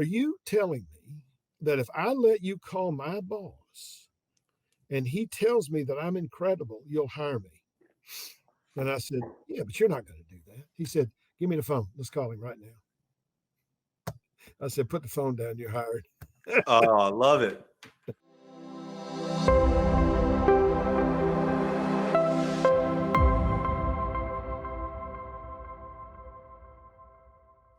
are you telling me that if I let you call my boss and he tells me that I'm incredible, you'll hire me? And I said, yeah, but you're not going to do that. He said, give me the phone. Let's call him right now. I said, put the phone down. You're hired. Oh, I love it.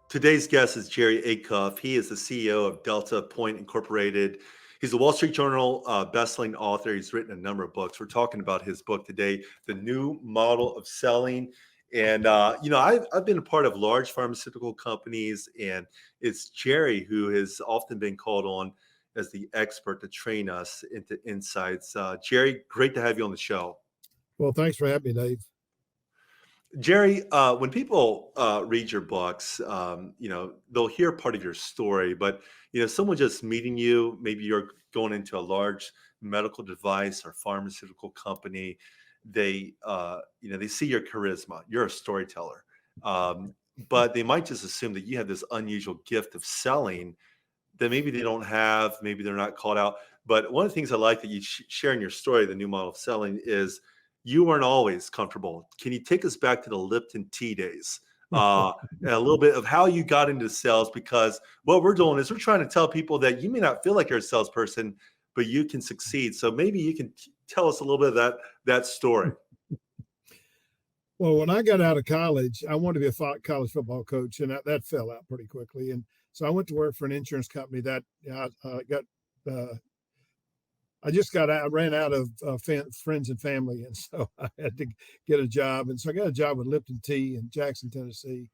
Today's guest is Jerry Acuff. He is the CEO of Delta Point Incorporated. He's a Wall Street Journal bestselling author. He's written a number of books. We're talking about his book today, The New Model of Selling. And, I've been a part of large pharmaceutical companies, and it's Jerry who has often been called on as the expert to train us into insights. Jerry, great to have you on the show. Well, thanks for having me, Dave. Jerry, when people read your books, they'll hear part of your story, but someone just meeting you, maybe you're going into a large medical device or pharmaceutical company, they see your charisma. You're a storyteller, but they might just assume that you have this unusual gift of selling that maybe they don't have, maybe they're not called out. But one of the things I like that you share in your story, the new model of selling, is you weren't always comfortable. Can you take us back to the Lipton tea days? And a little bit of how you got into sales, because what we're doing is we're trying to tell people that you may not feel like you're a salesperson, but you can succeed. So maybe you can tell us a little bit of that story. Well, when I got out of college, I wanted to be a college football coach, and that fell out pretty quickly. And so I went to work for an insurance company that I ran out of friends and family, and so I had to get a job. And so I got a job with Lipton Tea in Jackson, Tennessee.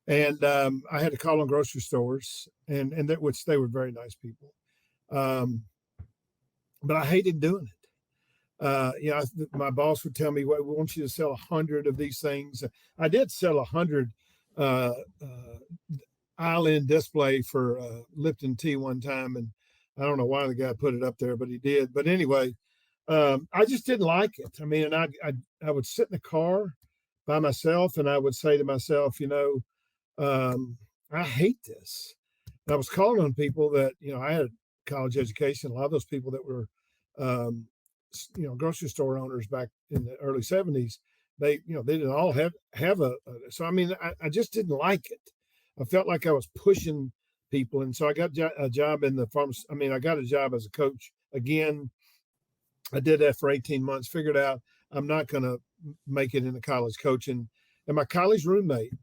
And I had to call on grocery stores, which they were very nice people. But I hated doing it. My boss would tell me, "Well, we want you to sell 100 of these things." I did sell 100 island display for Lipton Tea one time, and I don't know why the guy put it up there, but he did. But anyway, I just didn't like it. I mean, and I would sit in the car by myself, and I would say to myself, I hate this. And I was calling on people that, I had a college education. A lot of those people that were, grocery store owners back in the early 70s, they didn't all have so I mean, I just didn't like it. I felt like I was pushing people. And so I got a job in the farms. I mean, I got a job as a coach again. I did that for 18 months, figured out I'm not going to make it into college coaching. And my college roommate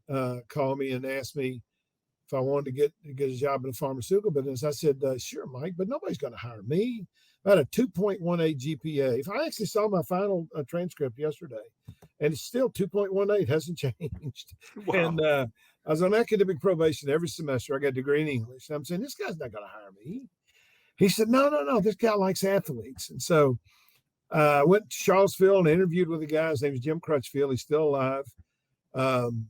called me and asked me if I wanted to get a job in the pharmaceutical business. I said, sure, Mike, but nobody's going to hire me. I had a 2.18 GPA. If I actually saw my final transcript yesterday, and it's still 2.18, hasn't changed. Wow. And I was on academic probation every semester. I got a degree in English. And I'm saying, this guy's not going to hire me. He said, no, this guy likes athletes. And so I went to Charlottesville and interviewed with a guy. His name is Jim Crutchfield. He's still alive. And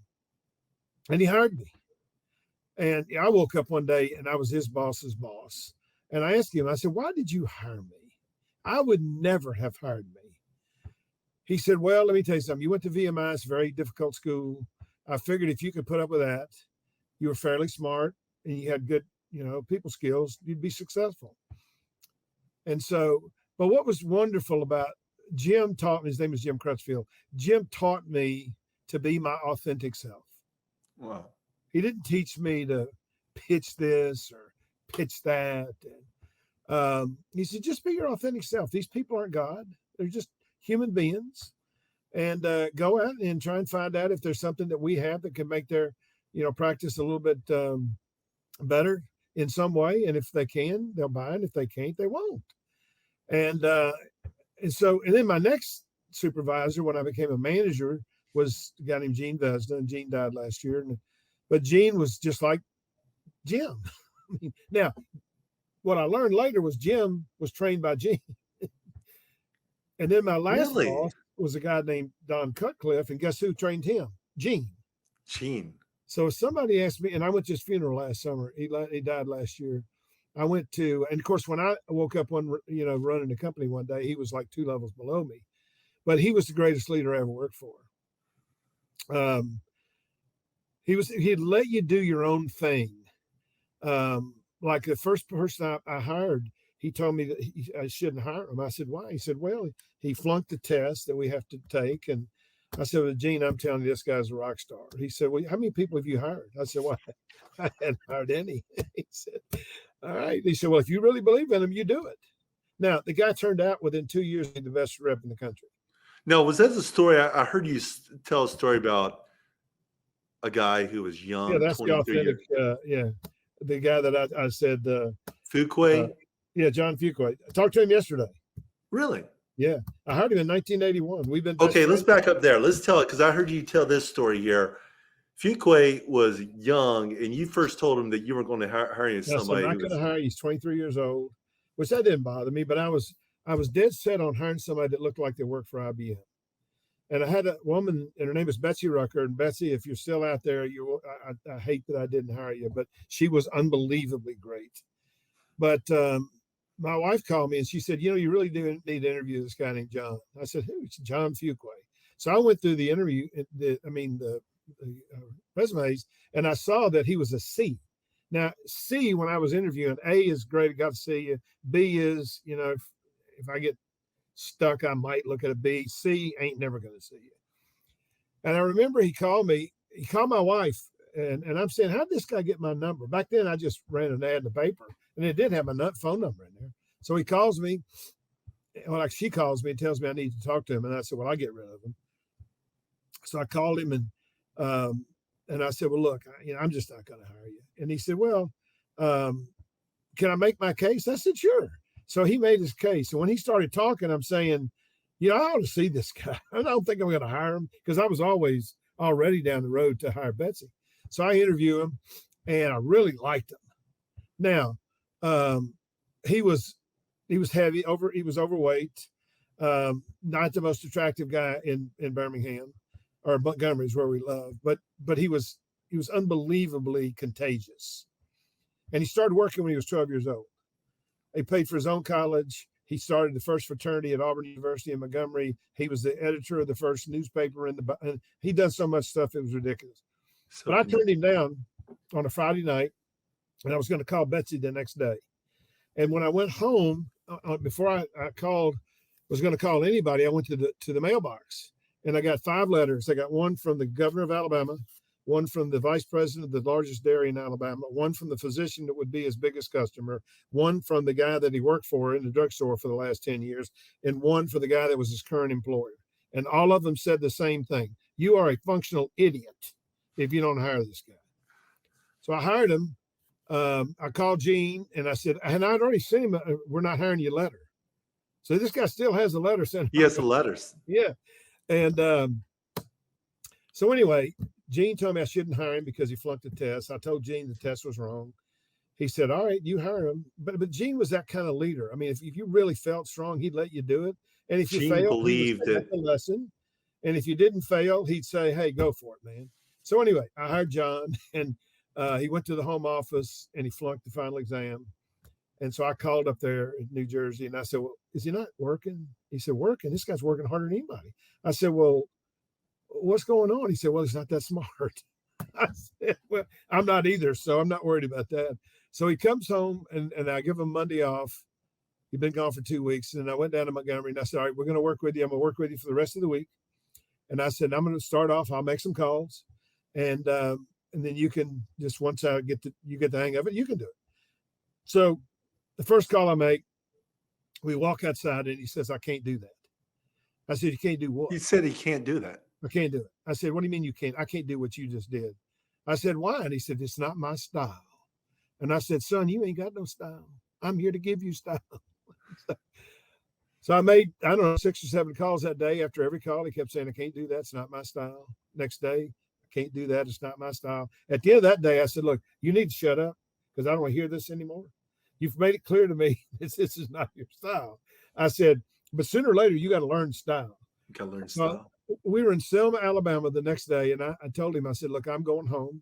he hired me. And I woke up one day and I was his boss's boss. And I asked him, I said, why did you hire me? I would never have hired me. He said, well, let me tell you something. You went to VMI, it's a very difficult school. I figured if you could put up with that, you were fairly smart and you had good, people skills, you'd be successful. And so, but what was wonderful about Jim taught me, his name is Jim Crutchfield. Jim taught me to be my authentic self. Wow. He didn't teach me to pitch this or pitch that. And he said, just be your authentic self. These people aren't God. They're just human beings. And go out and try and find out if there's something that we have that can make their, practice a little bit better in some way. And if they can, they'll buy it. If they can't, they won't. And then my next supervisor, when I became a manager, was a guy named Gene Vesna, and Gene died last year. But Gene was just like Jim. Now, what I learned later was Jim was trained by Gene. And then my last boss was a guy named Don Cutcliffe, and guess who trained him? Gene. So if somebody asked me, and I went to his funeral last summer. He died last year. I went to, and of course, when I woke up running the company one day, he was like 2 levels below me, but he was the greatest leader I ever worked for. He'd let you do your own thing. Like the first person I hired, he told me that I shouldn't hire him. I said, why? He said, well, he flunked the test that we have to take. And I said, well, Gene, I'm telling you, this guy's a rock star. He said, well, how many people have you hired? I said, well, I hadn't hired any. He said, all right. He said, well, if you really believe in him, you do it. Now, the guy turned out within 2 years to be the best rep in the country. Now, was that the story? I heard you tell a story about a guy who was Yeah, young, that's the 23 authentic. years. Yeah, the guy that I said, Fuquay? yeah, John Fuqua. I talked to him yesterday. Really? Yeah, I hired him in 1981. We've been best Okay, let's friends. back up there. Let's tell it because I heard you tell this story here. Fuquay was young, and you first told him that you were going to hire I said, I'm somebody not who going to was. hire. He's 23 years old, which that didn't bother me. But I was dead set on hiring somebody that looked like they worked for IBM. And I had a woman, and her name is Betsy Rucker. And Betsy, if you're still out there, I hate that I didn't hire you, but she was unbelievably great. But my wife called me and she said, you really do need to interview this guy named John. I said, who's John Fuqua? So I went through the interview, the resumes, and I saw that he was a C. Now, C, when I was interviewing, A is great, I got to see you. B is, if I get stuck, I might look at a B. C ain't never going to see you. And I remember he called my wife, and I'm saying, how'd this guy get my number? Back then, I just ran an ad in the paper, and it did have my phone number in there. So he calls me, she calls me and tells me I need to talk to him. And I said, well, I'll get rid of him. So I called him and I said, well, look, I'm just not going to hire you. And he said, well, can I make my case? I said, sure. So he made his case. And when he started talking, I'm saying, I ought to see this guy. I don't think I'm going to hire him because I was always already down the road to hire Betsy. So I interviewed him and I really liked him. Now, he was heavy he was overweight, not the most attractive guy in Birmingham or Montgomery is where we live, but he was unbelievably contagious. And he started working when he was 12 years old. He paid for his own college. He started the first fraternity at Auburn University in Montgomery. He was the editor of the first newspaper and he done so much stuff, it was ridiculous. So but I turned him down on a Friday night, and I was going to call Betsy the next day. And when I went home, before I was going to call anybody, I went to the mailbox, and I got 5 letters. I got one from the governor of Alabama, one from the vice president of the largest dairy in Alabama, one from the physician that would be his biggest customer, one from the guy that he worked for in the drugstore for the last 10 years, and one for the guy that was his current employer. And all of them said the same thing. You are a functional idiot if you don't hire this guy. So I hired him. I called Gene and I said, and I'd already sent him, we're not hiring you letter. So this guy still has a letter sent. He has the letters. Yeah. And so anyway, Gene told me I shouldn't hire him because he flunked the test. I told Gene the test was wrong. He said, all right, you hire him. But Gene was that kind of leader. I mean, if you really felt strong, he'd let you do it. And if you failed, he would take the lesson. And if you didn't fail, he'd say, hey, go for it, man. So anyway, I hired John, and he went to the home office and he flunked the final exam. And so I called up there in New Jersey and I said, well, is he not working? He said, working? This guy's working harder than anybody. I said, well, what's going on? He said, well, he's not that smart. I said, well, I'm not either, so I'm not worried about that. So he comes home and I give him Monday off. He'd been gone for 2 weeks. And I went down to Montgomery and I said, all right, we're going to work with you. I'm going to work with you for the rest of the week. And I said, I'm going to start off. I'll make some calls. And then you can just, once you get the hang of it, you can do it. So the first call I make, we walk outside and he says, I can't do that. I said, you can't do what? He said he can't do that. I can't do it. I said, what do you mean you can't? I can't do what you just did. I said, why? And he said, it's not my style. And I said, son, you ain't got no style. I'm here to give you style. So I made, 6 or 7 calls that day. After every call, he kept saying, I can't do that. It's not my style. Next day, I can't do that. It's not my style. At the end of that day, I said, look, you need to shut up because I don't want to hear this anymore. You've made it clear to me this is not your style. I said, but sooner or later, you got to learn style. You got to learn style. We were in Selma, Alabama the next day, and I told him, I said, look, I'm going home.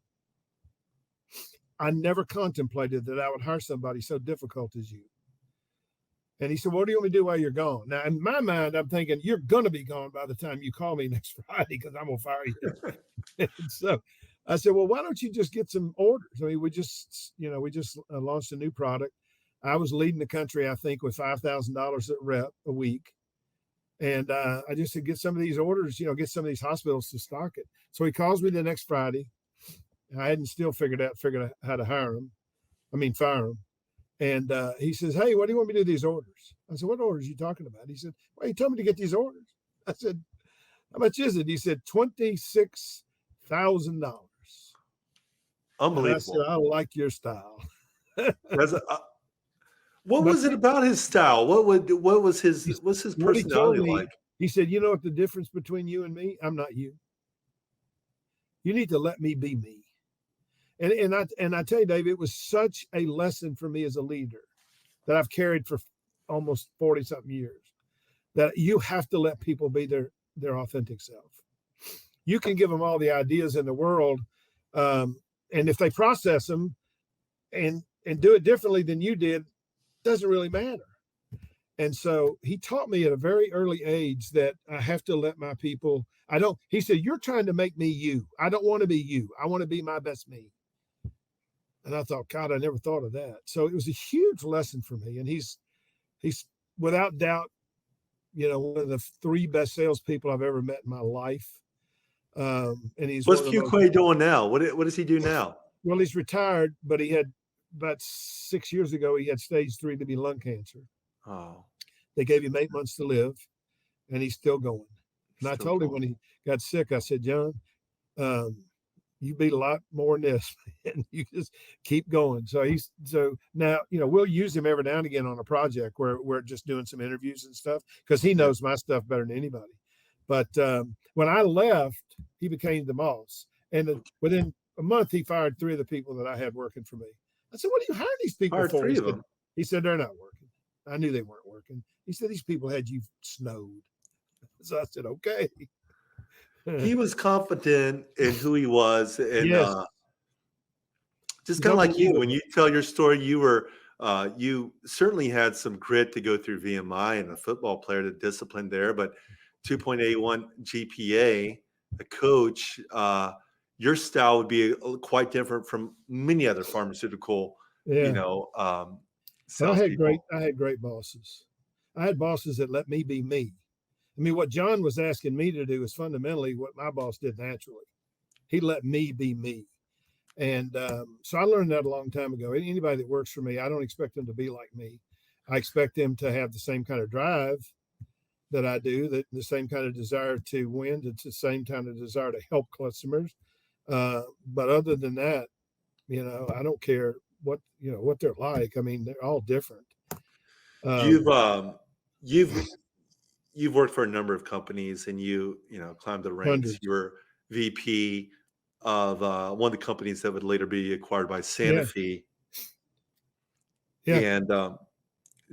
I never contemplated that I would hire somebody so difficult as you. And he said, what do you want me to do while you're gone? Now, in my mind, I'm thinking, you're going to be gone by the time you call me next Friday because I'm going to fire you. So I said, well, why don't you just get some orders? I mean, we just launched a new product. I was leading the country, I think, with $5,000 a rep a week. And I just said, get some of these orders, get some of these hospitals to stock it. So he calls me the next Friday. I hadn't still figured out how to fire him. And he says, hey, what do you want me to do with these orders? I said, what orders are you talking about? He said, well, he told me to get these orders. I said, how much is it? He said, $26,000. And I said, Unbelievable. I like your style. That's what But was it about his style? What's his what he told personality me, like? he said, you know what the difference between you and me? I'm not you. You need to let me be me. And I tell you, Dave, it was such a lesson for me as a leader that I've carried for almost 40 something years, that you have to let people be their authentic self. You can give them all the ideas in the world. And if they process them and do it differently than you did, doesn't really matter. And so he taught me at a very early age that I have to let my people, he said, you're trying to make me you. I don't want to be you. I want to be my best me. And I thought, God, I never thought of that. So it was a huge lesson for me. And he's without doubt, one of the 3 best salespeople I've ever met in my life. And he's What's Fuquay doing now? What does he do now? Well, he's retired, but he had about 6 years ago, he had stage 3 to be lung cancer. Oh, they gave him 8 months to live, and he's still going. And I told him when he got sick, I said, John, you beat a lot more than this, and you just keep going. So now, we'll use him every now and again on a project where we're just doing some interviews and stuff, because he knows my stuff better than anybody. But when I left, he became the boss. And within a month, he fired 3 of the people that I had working for me. I said, what are you hiring these people for? He said, they're not working. I knew they weren't working. He said, these people had you snowed. So I said, okay. He was confident in who he was. And yes. Just kind of like you, when you tell your story, you certainly had some grit to go through VMI and a football player, the discipline there, but 2.81 GPA, a coach, your style would be quite different from many other pharmaceutical, salespeople. I had great bosses. I had bosses that let me be me. I mean, what John was asking me to do is fundamentally what my boss did naturally. He let me be me. And so I learned that a long time ago. Anybody that works for me, I don't expect them to be like me. I expect them to have the same kind of drive that I do, the same kind of desire to win, the same kind of desire to help customers. But other than that, I don't care what they're like. I mean, they're all different. You've worked for a number of companies, and you climbed the ranks. Hundreds. You were VP of one of the companies that would later be acquired by Sanofi. Yeah. And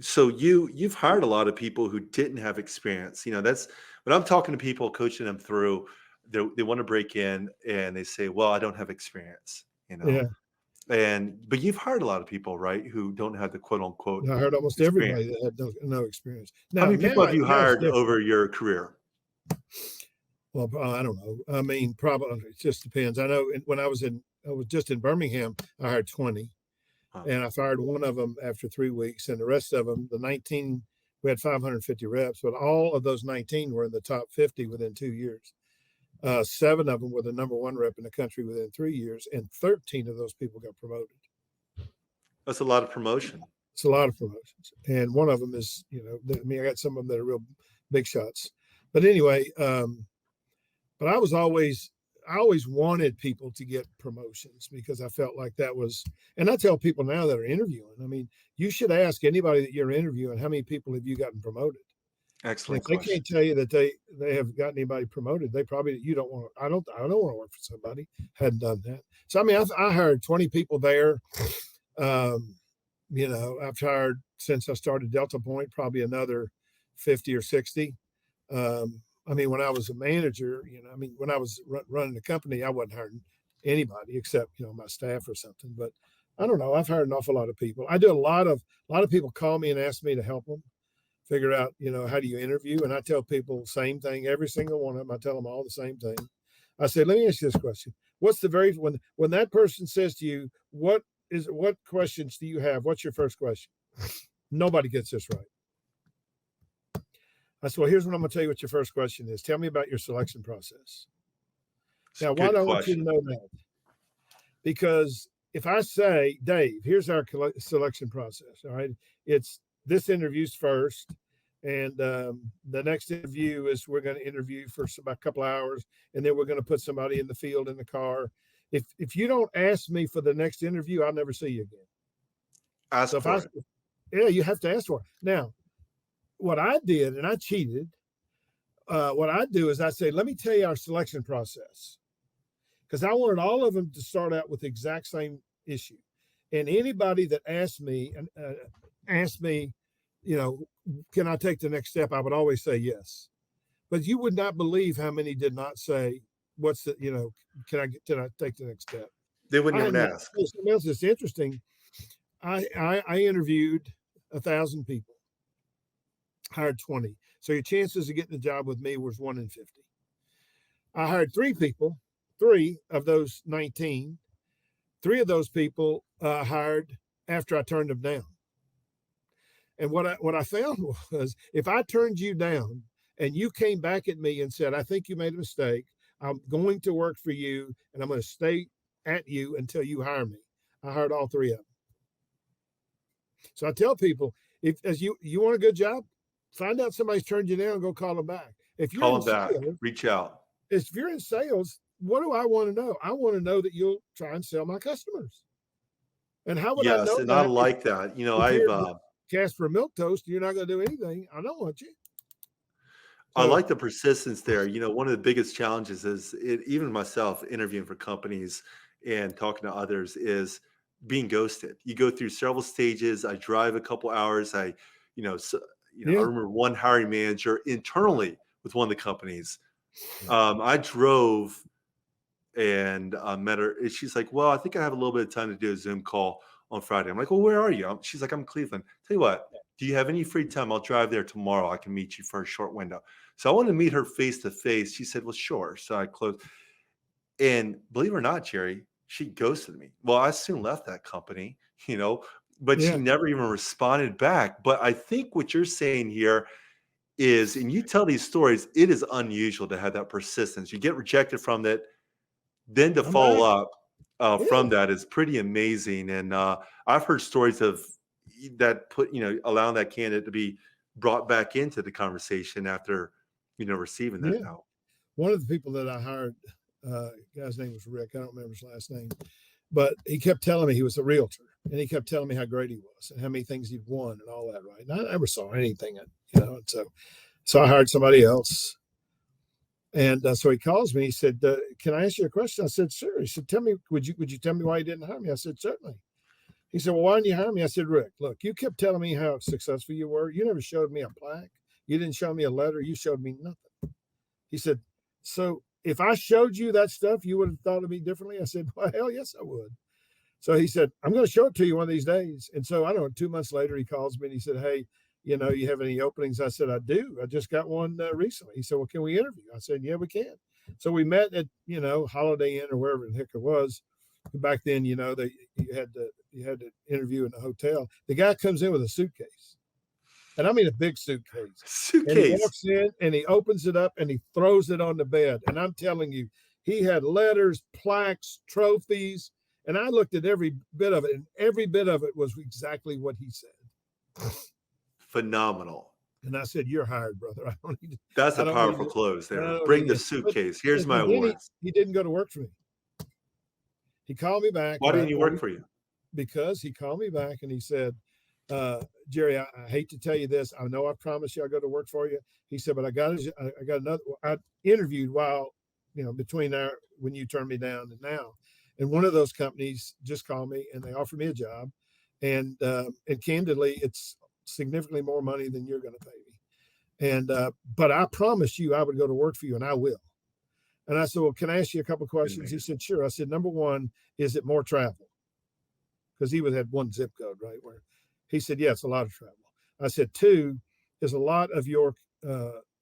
so you've hired a lot of people who didn't have experience. That's when I'm talking to people, coaching them through. They want to break in, and they say, "Well, I don't have experience." Yeah. But you've hired a lot of people, right, who don't have the quote unquote. I heard almost everybody that had no experience. Now, how many people have you hired over your career? Well, I don't know. I mean, probably it just depends. I know when I was just in Birmingham, I hired 20, and I fired one of them after 3 weeks, and the rest of them, the 19, we had 550 reps, but all of those 19 were in the top 50 within 2 years. 7 of them were the number 1 rep in the country within 3 years, and 13 of those people got promoted. That's a lot of promotion. It's a lot of promotions, and one of them is, I got some of them that are real big shots. But anyway, but I always wanted people to get promotions because I felt like that was, and I tell people now that are interviewing, I mean, you should ask anybody that you're interviewing, how many people have you gotten promoted? Excellent. If they can't tell you that they have gotten anybody promoed, they probably, I don't want to work for somebody hadn't done that. So I mean, I hired 20 people there. I've hired since I started Delta Point probably another 50 or 60. I mean, when I was a manager, when I was running the company, I wasn't hiring anybody except my staff or something. But I don't know. I've hired an awful lot of people. I do a lot of people call me and ask me to help them figure out, how do you interview? And I tell people the same thing, every single one of them. I tell them all the same thing. I said, let me ask you this question. What's the very, when that person says to you, what questions do you have? What's your first question? Nobody gets this right. I said, well, here's what I'm going to tell you what your first question is. Tell me about your selection process. Now, why do I want you to know that? Because if I say, Dave, here's our selection process, all right? It's this interview's first, and the next interview is we're going to interview for about a couple of hours, and then we're going to put somebody in the field in the car. If you don't ask me for the next interview, I'll never see you again. Ask for it. Yeah, you have to ask for it. Now, what I did, and I cheated, what I do is I say, let me tell you our selection process. Because I wanted all of them to start out with the exact same issue. And anybody that asked me, you know, can I take the next step? I would always say yes. But you would not believe how many did not say, what's the, you know, can I take the next step? They wouldn't even ask. Something else that's interesting. I interviewed 1,000 people, hired 20. So your chances of getting a job with me was 1 in 50. I hired 3 people. 3 of those 19, 3 of those people hired after I turned them down. And what I found was if I turned you down and you came back at me and said, I think you made a mistake, I'm going to work for you and I'm going to stay at you until you hire me. I hired all 3 of them. So I tell people, as you want a good job, find out somebody's turned you down and go call them back. If you're call them back, reach out. If you're in sales, what do I want to know? I want to know that you'll try and sell my customers. And how would I know? Yes, and I like that. You know, I've cast for a milk toast. You're not going to do anything. I don't want you. I like the persistence there. You know, one of the biggest challenges is even myself interviewing for companies and talking to others is being ghosted. You go through several stages. I drive a couple hours. I remember one hiring manager internally with one of the companies. I drove and met her. She's like, well, I think I have a little bit of time to do a Zoom call on Friday. I'm like, well, where are you? She's like, I'm in Cleveland. Tell you what, do you have any free time? I'll drive there tomorrow. I can meet you for a short window. So I wanted to meet her face to face. She said, well, sure. So I closed. And believe it or not, Jerry, she ghosted me. Well, I soon left that company, you know, but she never even responded back. But I think what you're saying here is, and you tell these stories, it is unusual to have that persistence. You get rejected from that. Then to follow up from that is pretty amazing. And I've heard stories of that allowing that candidate to be brought back into the conversation after, receiving that note. One of the people that I hired, guy's name was Rick. I don't remember his last name, but he kept telling me he was a realtor and he kept telling me how great he was and how many things he'd won and all that. Right. And I never saw anything, and so I hired somebody else. And so he calls me. He said, can I ask you a question? I said, sure. He said, tell me, would you tell me why you didn't hire me? I said, certainly. He said, well, why didn't you hire me? I said, Rick, look, you kept telling me how successful you were. You never showed me a plaque. You didn't show me a letter. You showed me nothing. He said, so if I showed you that stuff, you would have thought of me differently? I said, well, hell yes, I would. So he said, I'm going to show it to you one of these days. And so I don't know, 2 months later, he calls me and he said, hey, you have any openings? I said, I do. I just got one recently. He said, well, can we interview? I said, yeah, we can. So we met at, Holiday Inn or wherever the heck it was. Back then, you had to interview in a hotel. The guy comes in with a suitcase. And I mean a big suitcase. And he walks in and he opens it up and he throws it on the bed. And I'm telling you, he had letters, plaques, trophies. And I looked at every bit of it, and every bit of it was exactly what he said. Phenomenal. And I said, you're hired, brother. I don't need to, That's a powerful close there. Bring the suitcase. Here's my awards. He didn't go to work for me. He called me back. Why didn't he work for you? Because he called me back and he said, Jerry, I hate to tell you this. I know I promised you I'll go to work for you. He said, but I got another. I interviewed while, between when you turned me down and now. And one of those companies just called me and they offered me a job. And candidly, it's significantly more money than you're going to pay me. And, but I promised you I would go to work for you, and I will. And I said, well, can I ask you a couple of questions? He said, sure. I said, number one, is it more travel? Because he had one zip code, right? Where he said, yes, a lot of travel. I said, 2, is a lot of your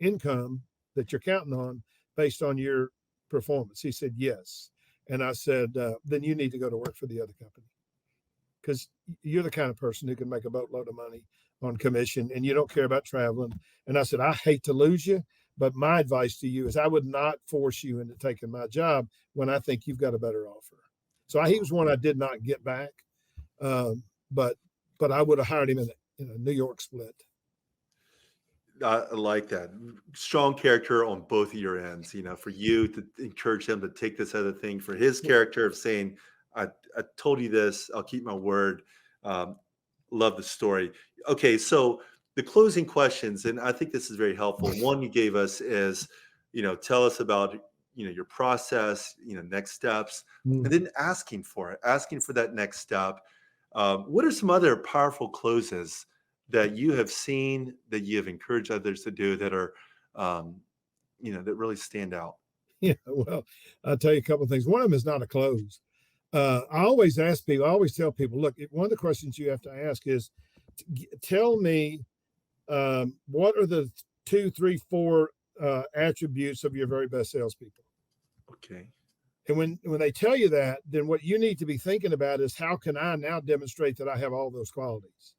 income that you're counting on based on your performance? He said, yes. And I said, then you need to go to work for the other company, because you're the kind of person who can make a boatload of money on commission and you don't care about traveling. And I said, I hate to lose you, but my advice to you is I would not force you into taking my job when I think you've got a better offer. So he was one I did not get back, but I would have hired him in a New York split. I like that. Strong character on both of your ends, for you to encourage him to take this other thing, for his character of saying, I told you this, I'll keep my word. Love the story. Okay, so the closing questions, and I think this is very helpful. One you gave us is, tell us about, your process, next steps, and then asking for that next step. What are some other powerful closes that you have seen, that you have encouraged others to do, that are, that really stand out? Yeah, well, I'll tell you a couple of things. One of them is not a close. I always tell people, look, one of the questions you have to ask is, tell me what are the 2, 3, 4 attributes of your very best salespeople. Okay. And when they tell you that, then what you need to be thinking about is, how can I now demonstrate that I have all those qualities?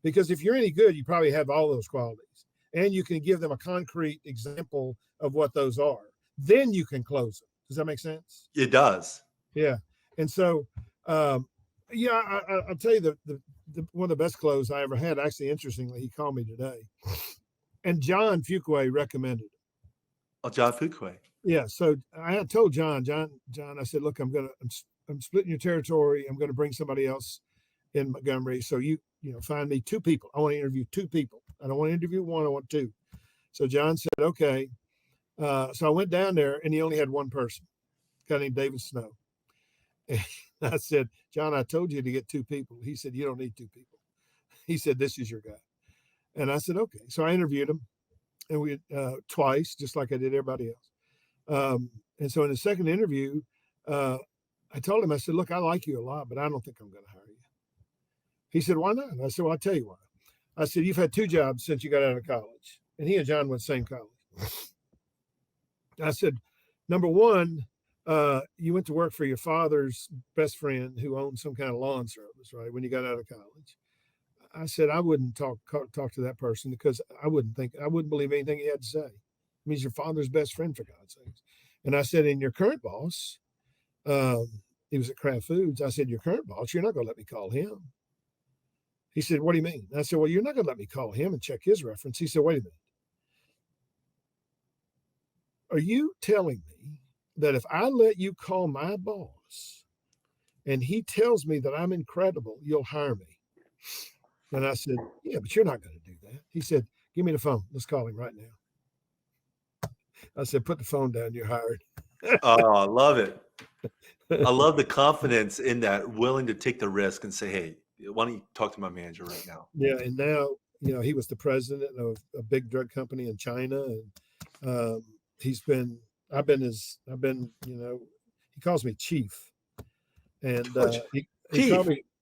Because if you're any good, you probably have all those qualities, and you can give them a concrete example of what those are. Then you can close them. Does that make sense? It does. Yeah. And so, I'll tell you the one of the best closes I ever had. Actually, interestingly, he called me today, and John Fuqua recommended it. Oh, John Fuqua. Yeah. So I had told John, I said, look, I'm splitting your territory. I'm going to bring somebody else in Montgomery. So you find me 2 people. I want to interview 2 people. I don't want to interview 1. I want 2. So John said, okay. So I went down there, and he only had 1 person, a guy named David Snow. And I said, John, I told you to get 2 people. He said, you don't need 2 people. He said, this is your guy. And I said, okay. So I interviewed him, and we twice, just like I did everybody else. And so in the second interview, I told him, I said, look, I like you a lot, but I don't think I'm going to hire you. He said, why not? I said, well, I'll tell you why. I said, you've had 2 jobs since you got out of college. And he and John went to the same college. I said, number one, you went to work for your father's best friend who owned some kind of lawn service, right? When you got out of college. I said, I wouldn't talk to that person, because I wouldn't believe anything he had to say. I mean, he's your father's best friend, for God's sakes. And I said, and your current boss, he was at Kraft Foods. I said, your current boss, you're not going to let me call him. He said, what do you mean? I said, well, you're not going to let me call him and check his reference. He said, wait a minute. Are you telling me that if I let you call my boss and he tells me that I'm incredible, you'll hire me? And I said, yeah, but you're not going to do that. He said, give me the phone. Let's call him right now. I said, put the phone down. You're hired. Oh, I love it. I love the confidence in that, willing to take the risk and say, hey, why don't you talk to my manager right now? Yeah. And now, he was the president of a big drug company in China. And he calls me chief. And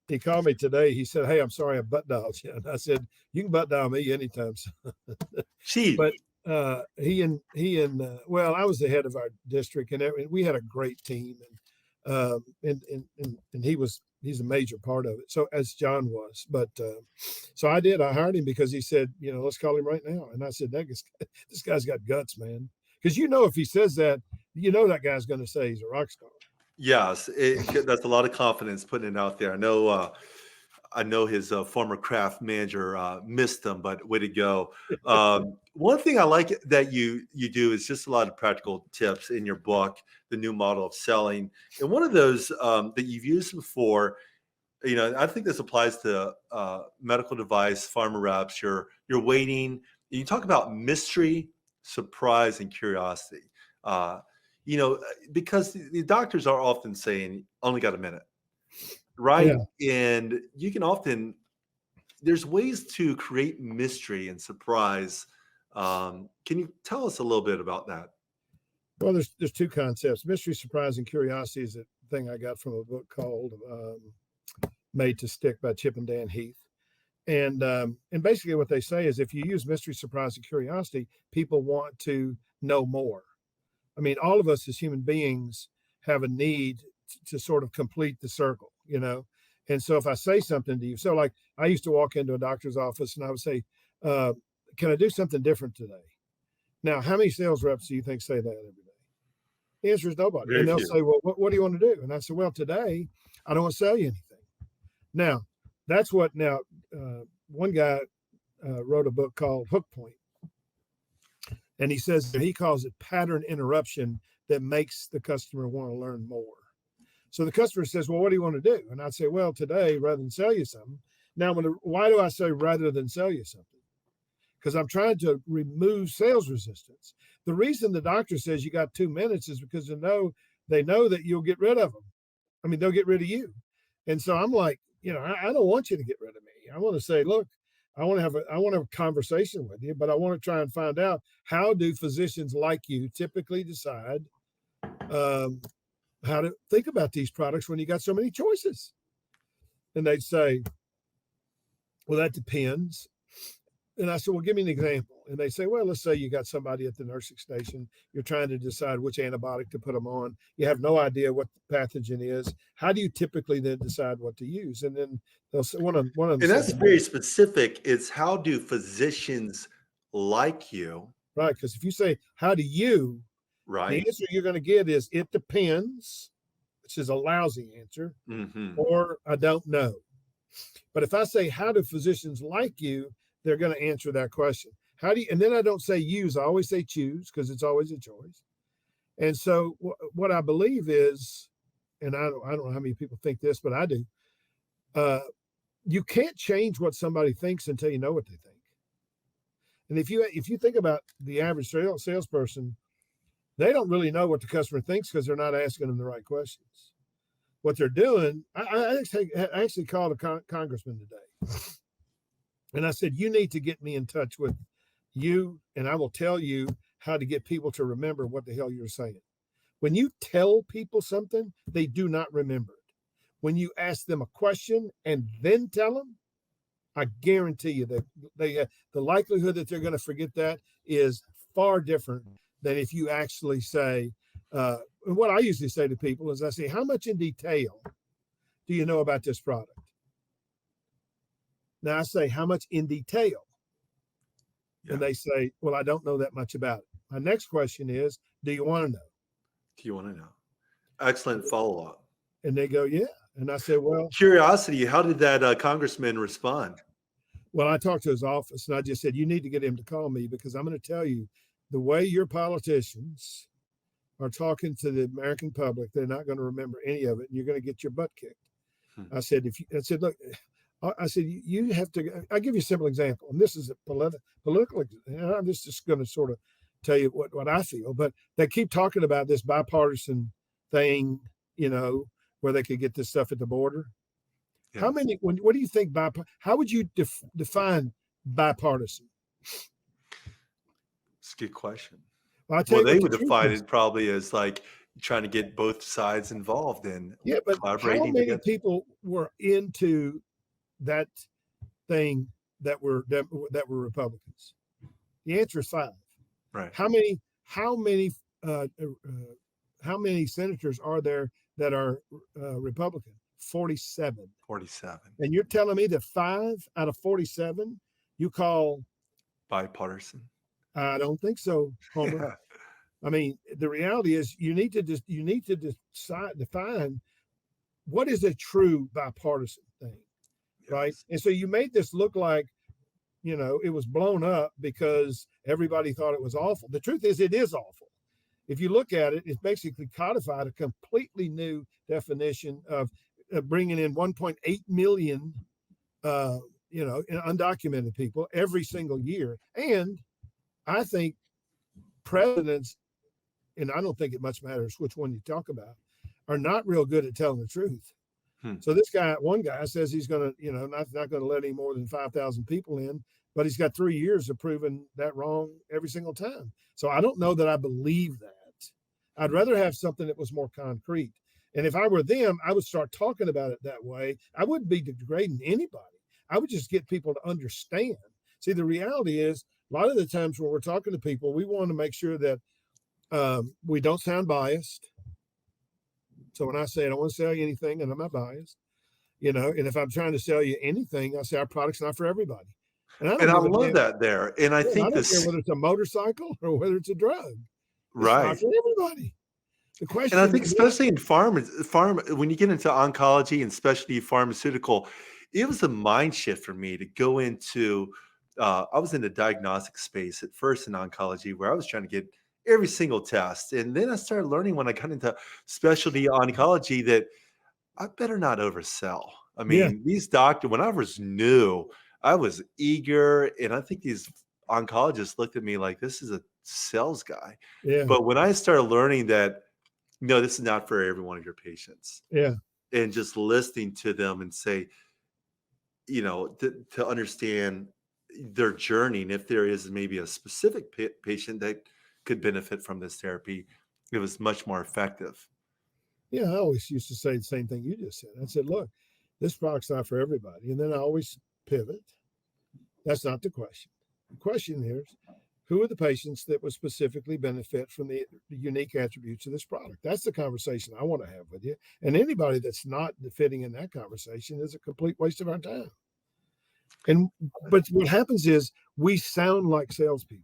he called me today. He said, hey, I'm sorry I butt dialed you. And I said, you can butt dial me anytime. Chief. But I was the head of our district, and we had a great team, and he's a major part of it. So as John was, but so I hired him because he said, let's call him right now. And I said, this guy's got guts, man. Because if he says that, that guy's going to say he's a rock star. Yes, that's a lot of confidence putting it out there. I know his former Kraft manager missed him, but way to go. One thing I like that you do is just a lot of practical tips in your book, The New Model of Selling. And one of those that you've used before, I think this applies to medical device, pharma reps. You're waiting. You talk about mystery, surprise, and curiosity. Because the doctors are often saying, only got a minute. Right. Yeah. And you can there's ways to create mystery and surprise. Can you tell us a little bit about that? Well, there's 2 concepts. Mystery, surprise, and curiosity is a thing I got from a book called Made to Stick by Chip and Dan Heath. And basically what they say is, if you use mystery, surprise, and curiosity, people want to know more. I mean, all of us as human beings have a need to sort of complete the circle, you know? And so if I say something to you, so like I used to walk into a doctor's office and I would say, can I do something different today? Now, how many sales reps do you think say that every day? The answer is nobody. Very And they'll few. say, well, what do you want to do? And I said, well, today I don't want to sell you anything. Now, that's what now, one guy wrote a book called Hook Point. And he says he calls it pattern interruption that makes the customer want to learn more. So the customer says, well, what do you want to do? And I'd say, well, today, rather than sell you something. Now, why do I say rather than sell you something? Because I'm trying to remove sales resistance. The reason the doctor says you got 2 minutes is because they know that you'll get rid of them. I mean, they'll get rid of you. And so I'm like, I don't want you to get rid of me. I want to say, look, I want to have a conversation with you, but I want to try and find out, how do physicians like you typically decide how to think about these products when you got so many choices? And they'd say, well, that depends. And I said, well, give me an example. And they say, well, let's say you got somebody at the nursing station. You're trying to decide which antibiotic to put them on. You have no idea what the pathogen is. How do you typically then decide what to use? And then they'll say, one of them And that's very specific. It's how do physicians like you? Right. Because if you say, how do you, Right. the answer you're going to get is, it depends, which is a lousy answer, or I don't know. But if I say, how do physicians like you, they're going to answer that question. How do you, and then I don't say use, I always say choose, because it's always a choice. And so what I believe is, and I don't know how many people think this, but I do, you can't change what somebody thinks until you know what they think. And if you think about the average salesperson, they don't really know what the customer thinks because they're not asking them the right questions. What they're doing, I actually called a congressman today. And I said, you need to get me in touch with you, and I will tell you how to get people to remember what the hell you're saying. When you tell people something, they do not remember it. When you ask them a question and then tell them, I guarantee you that the likelihood that they're going to forget that is far different than if you actually say, what I usually say to people is I say, how much in detail do you know about this product? Now I say, how much in detail? Yeah. And they say, well, I don't know that much about it. My next question is, do you want to know? Do you want to know? Excellent follow-up. And they go, yeah. And I said, well, curiosity, how did that congressman respond? Well, I talked to his office and I just said, you need to get him to call me, because I'm going to tell you, the way your politicians are talking to the American public, they're not going to remember any of it, and you're going to get your butt kicked. I said, look, I said, you have to, I'll give you a simple example. And this is a political, I'm just going to sort of tell you what I feel, but they keep talking about this bipartisan thing, where they could get this stuff at the border. Yes. What do you think, how would you define bipartisan? It's a good question. Well, they would define it probably as like trying to get both sides involved in collaborating. How many people were into that thing that were Republicans? The answer is 5. Right. How many senators are there that are Republican? 47. 47. And you're telling me that 5 out of 47 you call bipartisan? I don't think so, Homer. Yeah. I mean, the reality is you need to define what is a true bipartisan thing, yes. Right? And so you made this look like, it was blown up because everybody thought it was awful. The truth is, it is awful. If you look at it, it's basically codified a completely new definition of bringing in 1.8 million, undocumented people every single year. And I think presidents, and I don't think it much matters which one you talk about, are not real good at telling the truth. So this one guy says he's going to, not going to let any more than 5,000 people in, but he's got 3 years of proving that wrong every single time. So I don't know that I believe that. I'd rather have something that was more concrete. And if I were them, I would start talking about it that way. I wouldn't be degrading anybody. I would just get people to understand. See, the reality is, a lot of the times when we're talking to people, we want to make sure that We don't sound biased. So when I say I don't want to sell you anything, and I'm not biased, and if I'm trying to sell you anything, I say our product's not for everybody. And I don't And I give a love damn. that there. And I Yeah, I think don't care this, whether it's a motorcycle or whether it's a drug. It's not right. for everybody. The And I question think is, especially in when you get into oncology and specialty pharmaceutical, it was a mind shift for me to go into. I was in the diagnostic space at first in oncology, where I was trying to get every single test, and then I started learning when I got into specialty oncology that I better not oversell. I yeah, mean, these doctors, when I was new, I was eager, and I think these oncologists looked at me like this is a sales guy. yeah, But when I started learning that no, this is not for every one of your patients. yeah, And just listening to them and say, to understand their journey. And if there is maybe a specific patient that could benefit from this therapy, it was much more effective. yeah. I always used to say the same thing you just said. I said, look, this product's not for everybody. And then I always pivot. That's not the question. The question here is, who are the patients that would specifically benefit from the unique attributes of this product? That's the conversation I want to have with you. And anybody that's not fitting in that conversation is a complete waste of our time. But what happens is we sound like salespeople.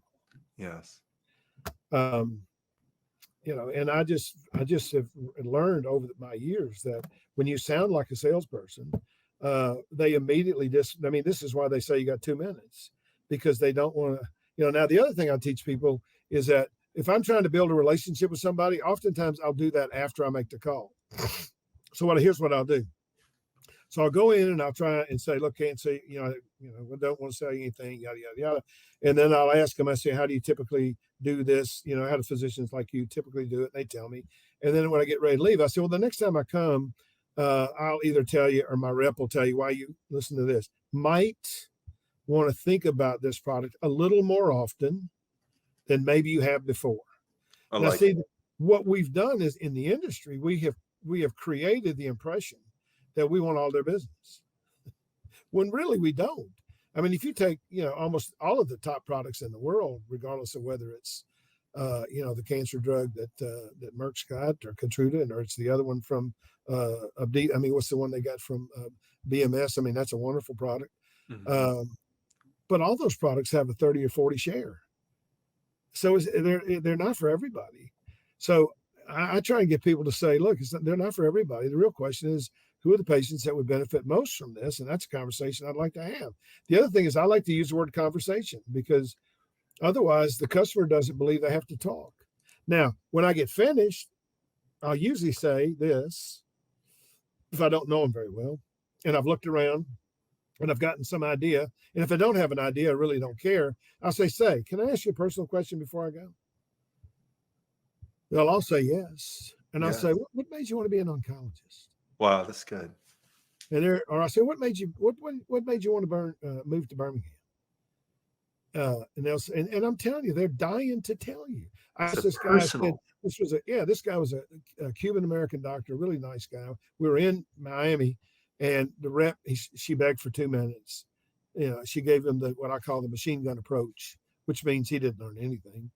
Yes. Um, and I just have learned over my years that when you sound like a salesperson, they immediately I mean, this is why they say you got 2 minutes, because they don't want to. Now the other thing I teach people is that if I'm trying to build a relationship with somebody, oftentimes I'll do that after I make the call. So here's what I'll do. So I'll go in and I'll try and say, look, can't say, we don't want to sell you anything, yada, yada, yada. And then I'll ask them, I say, how do you typically do this? How do physicians like you typically do it? And they tell me. And then when I get ready to leave, I say, well, the next time I come, I'll either tell you or my rep will tell you why you listen to this. Might want to think about this product a little more often than maybe you have before. I Now, like see, it. what we've done is in the industry, we have created the impression that we want all their business, when really we don't. I mean, if you take almost all of the top products in the world, regardless of whether it's the cancer drug that Merck's got, or Keytruda, or it's the other one from Abdi. I mean, what's the one they got from BMS? I mean, that's a wonderful product. Mhm. Um, but all those products have a 30 or 40 share. So they're not for everybody. So I try and get people to say, look, they're not for everybody. The real question is, who are the patients that would benefit most from this? And that's a conversation I'd like to have. The other thing is I like to use the word conversation, because otherwise the customer doesn't believe they have to talk. Now, when I get finished, I'll usually say this, if I don't know them very well and I've looked around and I've gotten some idea. And if I don't have an idea, I really don't care. I'll say, can I ask you a personal question before I go? They'll all say yes. And I'll say, Yes. what made you want to be an oncologist? Wow, that's good. Or I say, what made you want to move to Birmingham? And I'm telling you, they're dying to tell you. I It's asked a this guy. I said, personal. this guy was a Cuban American doctor, really nice guy. We were in Miami, and the rep, she begged for 2 minutes. She gave him what I call the machine gun approach, which means he didn't learn anything.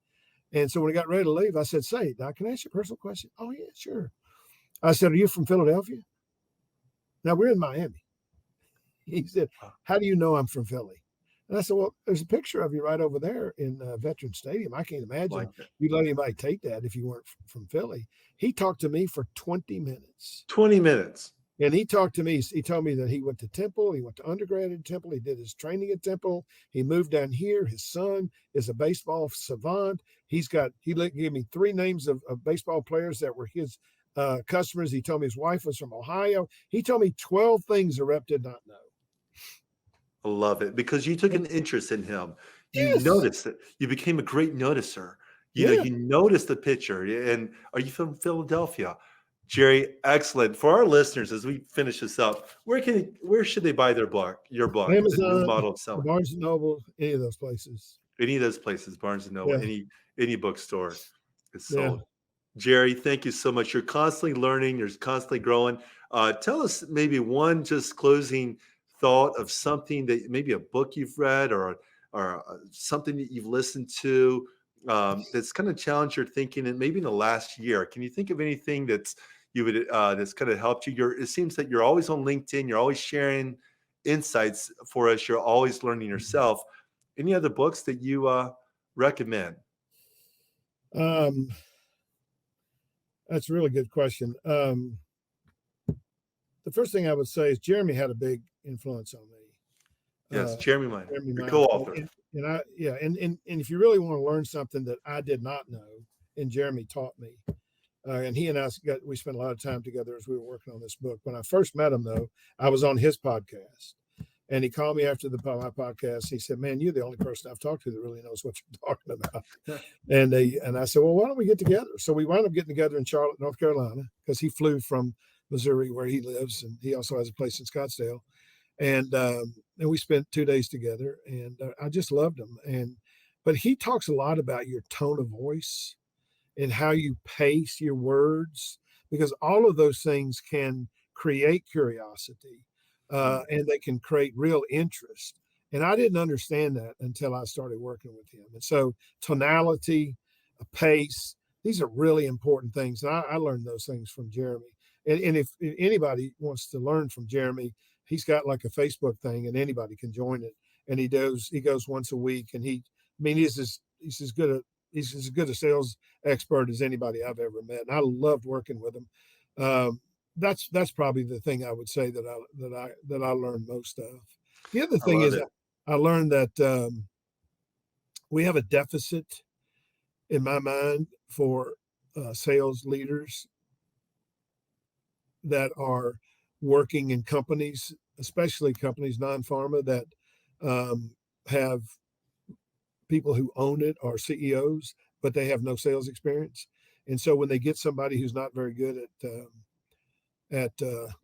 And so when he got ready to leave, I said, say, Doc, can I ask you a personal question? Oh, yeah, sure. I said, are you from Philadelphia? Now we're in Miami. He said, how do you know I'm from Philly? And I said, well, there's a picture of you right over there in Veterans Stadium. I can't imagine Like it. you'd let anybody take that if you weren't from Philly. He talked to me for 20 minutes. 20 minutes. And he talked to me. He told me that he went to Temple. He went to undergrad at Temple. He did his training at Temple. He moved down here. His son is a baseball savant. He gave me 3 names of baseball players that were his customers. He told me his wife was from Ohio. He told me 12 things the rep did not know. I love it because you took And an interest in him. You yes, noticed it. You became a great noticer. yeah. You noticed the picture. And are you from Philadelphia? Jerry, excellent. For our listeners, as we finish this up, where should they buy your book, The New Amazon, Model of the Selling? Barnes and Noble, any of those places. Any of those places, Barnes and Noble, Yeah, any bookstore is yeah. sold. Jerry, thank you so much. You're constantly learning. You're constantly growing. Tell us maybe one just closing thought of something that maybe a book you've read or something that you've listened to that's kind of challenged your thinking, and maybe in the last year? Can you think of anything that's kind of helped you? It seems that you're always on LinkedIn. You're always sharing insights for us. You're always learning yourself. Any other books that you recommend? Um, that's a really good question. The first thing I would say is Jeremy had a big influence on me. Yes, Jeremy Miner, Jeremy your Miner, co-author. and I, yeah, and if you really want to learn something that I did not know, and Jeremy taught me, and he and we spent a lot of time together as we were working on this book. When I first met him, though, I was on his podcast, and he called me after my podcast. He said, "Man, you're the only person I've talked to that really knows what you're talking about." And I said, "Well, why don't we get together?" So we wound up getting together in Charlotte, North Carolina, because he flew from Missouri, where he lives, and he also has a place in Scottsdale. And we spent 2 days together, and I just loved him. But he talks a lot about your tone of voice and how you pace your words, because all of those things can create curiosity, and they can create real interest. And I didn't understand that until I started working with him. And so tonality, pace, these are really important things. And I learned those things from Jeremy. And if anybody wants to learn from Jeremy, he's got like a Facebook thing, and anybody can join it. And he goes once a week, and he's as good a sales expert as anybody I've ever met. And I loved working with him. That's probably the thing I would say that I learned most of. The other I thing love is it. I learned that we have a deficit in my mind for sales leaders that are working in companies, especially companies non-pharma that have people who own it or CEOs, but they have no sales experience. And so when they get somebody who's not very good at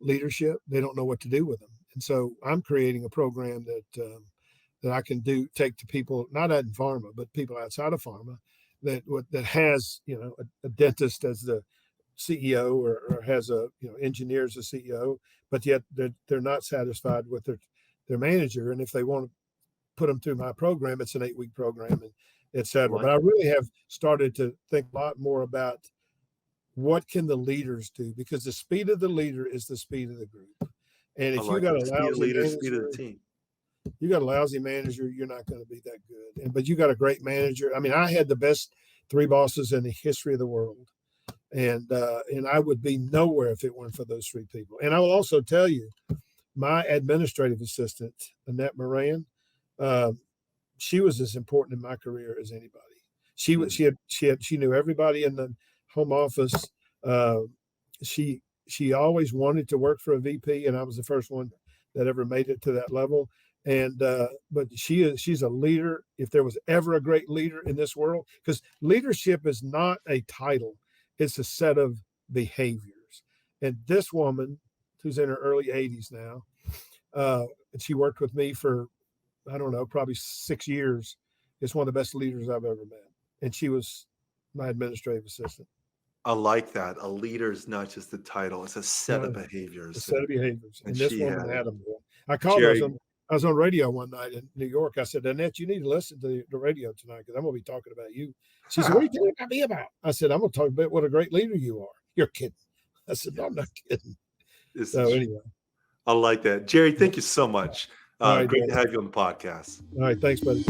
leadership, they don't know what to do with them. And so I'm creating a program that I can take to people not in pharma, but people outside of pharma that has a dentist as the CEO, or has engineer as a CEO, but yet they're not satisfied with their manager. And if they want to put them through my program, it's an 8-week program, and et I cetera. like But I it. really have started to think a lot more about what can the leaders do, because the speed of the leader is the speed of the group. And I if you like got it. a Speed of lousy leaders, speed of the manager, team. you're not going to be that good. But you got a great manager. I mean, I had the best 3 bosses in the history of the world, and I would be nowhere if it weren't for those 3 people. And I will also tell you, my administrative assistant, Annette Moran, uh, she was as important in my career as anybody. Mm. She knew everybody in the home office. Uh, she always wanted to work for a VP, and I was the first one that ever made it to that level. And but she's a leader. If there was ever a great leader in this world, because leadership is not a title, it's a set of behaviors. And this woman, who's in her early 80s now, and she worked with me for, I don't know, probably 6 years, is one of the best leaders I've ever met. And she was my administrative assistant. I like that. A leader is not just a title; it's a set of No, a behaviors, set of behaviors. and And this she woman had it. had them. I called her. Jerry, I was on radio one night in New York. I said, Annette, you need to listen to the radio tonight, because I'm going to be talking about you. She said, what are you talking about me about? I said, I'm going to talk about what a great leader you are. You're kidding. I said, no, I'm not kidding. this So is. anyway. I like that, Jerry. Thank you so much. All right, Great brother. to have you on the podcast. All right. Thanks, buddy.